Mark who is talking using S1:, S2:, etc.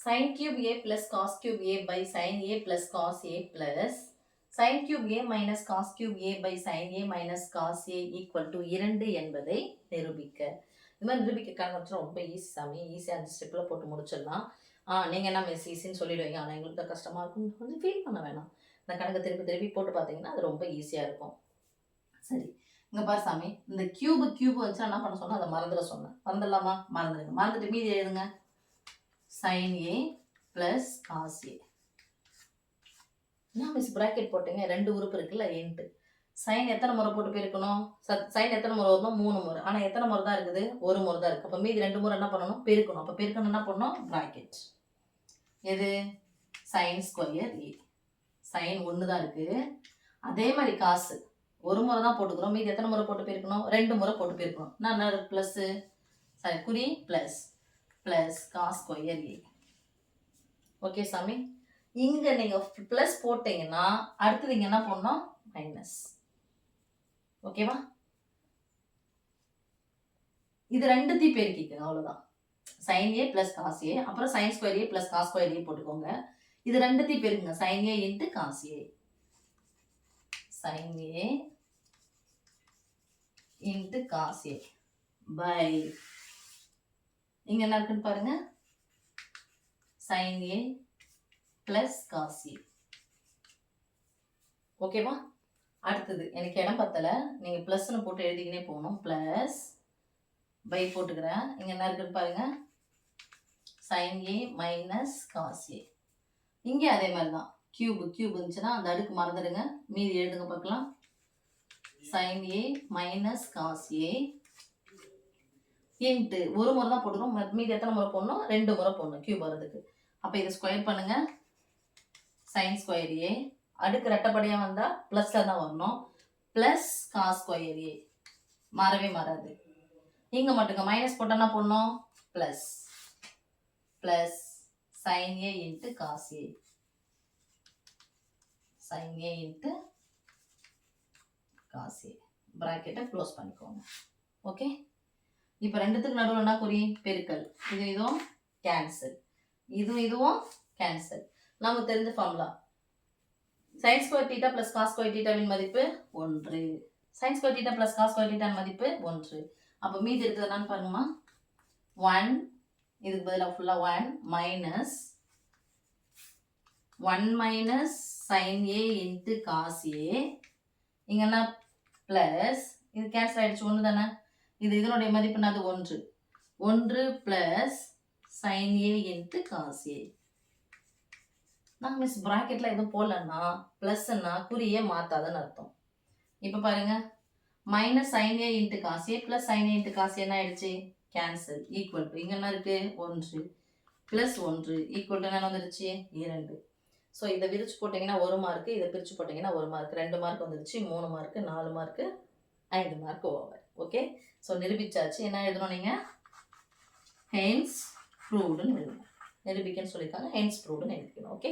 S1: sin cube a plus cos cube a by sin a plus cos a plus sin cube a minus cos cube a by sin a minus cos a equal to 2 என்பதை நிரூபிக்க. இந்த மாதிரி நிரூபிக்க கணக்கு ரொம்ப easy சாமி. ஈஸியாக அந்த ஸ்டெப்பில் போட்டு முடிச்சிடலாம். நீங்கள் என்ன மிஸ் ஈஸின்னு சொல்லிடுவீங்க. ஆனால் எங்களுக்கு தான் கஷ்டமாக இருக்கும். கொஞ்சம் ஃபீல் பண்ண வேணாம். இந்த கணக்கு திருப்பி திருப்பி போட்டு பார்த்தீங்கன்னா அது ரொம்ப ஈஸியாக இருக்கும். சரி, இங்கே பாரு சாமி, இந்த கியூபு வச்சு என்ன பண்ண சொன்னால் அதை மறந்துட சொன்னேன். மறந்துடலாமா? மறந்துடுங்க. மறந்துட்டு மீதி எழுதுங்க. sin a plus cos a. நான் மிஸ் பிராக்கெட் போட்டேங்க. 2 உறுப்பு இருக்குல்ல, இன்ட்டு சைன் எத்தனை முறை போட்டு பெருக்கணும்? சைன் எத்தனை முறை வரணும்? 3 முறை. ஆனால் எத்தனை முறை தான் இருக்குது? 1 முறை தான் இருக்குது. அப்போ மீதி 2 முறை என்ன பண்ணணும்? பெருக்கணும். அப்போ பெருக்கணும் என்ன பண்ணணும்? பிராக்கெட். எது? சைன் ஸ்கொயர் ஏ. சைன் 1 தான் இருக்குது. அதே மாதிரி காசு 1 முறை தான் போட்டுக்கிறோம். மீதி எத்தனை முறை போட்டு பெருக்கணும்? 2 முறை போட்டு பெருக்கணும். நான் ப்ளஸ்ஸு சாரி குறி ப்ளஸ் ப்ளஸ் காஸ் ஸ்கொயர் ஏ. ஓகே சாமி, இங்கே நீங்கள் ப்ளஸ் போட்டீங்கன்னா அடுத்தது இங்கே என்ன பண்ணணும்? மைனஸ். ஓகேவா? இது ரெண்டுத்தையும் பெருக்கிக்கங்க, அவ்வளோதான். Sine A plus cos A, அப்புறம் sine square A plus cos square A போட்டுக்கோங்க. இது ரெண்டுத்தையும் பெருக்குங்க. Sine A into cos A. Sine A into cos A by இங்க என்ன இருக்குன்னு பாருங்க. sin a plus cos a. ஓகேவா? அடுத்தது எனக்கு இடம் பத்தல, நீங்க பிளஸ்னு போட்டு எழுதிக்கினே போகணும். பிளஸ் பை போட்டுக்கிறேன். இங்க என்ன இருக்குன்னு பாருங்க. sin a minus cos a. இங்கே அதே மாதிரி தான். கியூப் இருந்துச்சுன்னா அந்த அடுக்கு மறந்துடுங்க. மீதி எழுதுங்க பார்க்கலாம். sin a minus cos a into 1 முறை தான் போட்டுக்கிறோம். மீதி எத்தனை முறை போடணும்? 2 முறை போடணும் கியூப் வரதுக்கு. அப்போ இதை ஸ்கொயர் பண்ணுங்க. சைன் ஸ்கொயர் ஏ அடுக்கு ரெட்டப்படியாக வந்தால் ப்ளஸில் தான் வரணும். ப்ளஸ் காஸ் ஸ்கொயர் ஏ மாறவே மாறாது. இங்கே மட்டுங்க மைனஸ் போட்டோன்னா போடணும். Plus plus sine A into cos A. Sine A into cos A. ப்ராக்கெட்டை க்ளோஸ் பண்ணிக்கோங்க. ஓகே, இப்போ ரெண்டுத்துக்கு நடுவில் என்ன குறி? பெருக்கல். இதுவும் கேன்சல், இதுவும் கேன்சல். நமக்கு தெரிஞ்ச formula sin square theta plus cos square தீட்டாவின் மதிப்பு 1. sin square theta plus cos square தீட்டாவின் மதிப்பு 1. அப்போ மீதி இருக்கிறது என்னன்னு பாருங்கம்மா. 1 இதுக்கு பதிலாக ஃபுல்லாக 1 minus 1 minus sin a into cos A. இங்கே என்ன? ப்ளஸ் இது கேன்சல் ஆகிடுச்சு. 1 தானே? இதனுடைய மதிப்பு என்னது? 1 plus sine A into cos A. நான் மிஸ் பிராக்கெட்ல எதுவும் போடலன்னா பிளஸ்ன்னா குறியே மாத்தாதுன்னு அர்த்தம். இப்போ பாருங்க, minus sine A into cos A plus sine A into cos என்ன ஆயிடுச்சு? கேன்சல். ஈக்குவல் டு இங்கே என்ன இருக்கு? 1 பிளஸ் 1 ஈக்குவல் டு என்ன வந்துருச்சு? 2. ஸோ இதை விரிச்சு போட்டிங்கன்னா 1 மார்க்கு, இதை பிரித்து போட்டிங்கன்னா 1 மார்க், 2 மார்க் வந்துருச்சு, 3 mark, 4 mark, 5 mark over. Okay, so நிரூபிச்சாச்சு. என்ன எழுதணும் நீங்கள்? ஹென்ஸ் ப்ரூவ்டுன்னு எழுதணும். நிரூபிக்கன்னு சொல்லியிருக்காங்க, ஹென்ஸ் ப்ரூவ்டுன்னு எழுதிக்கணும். ஓகே.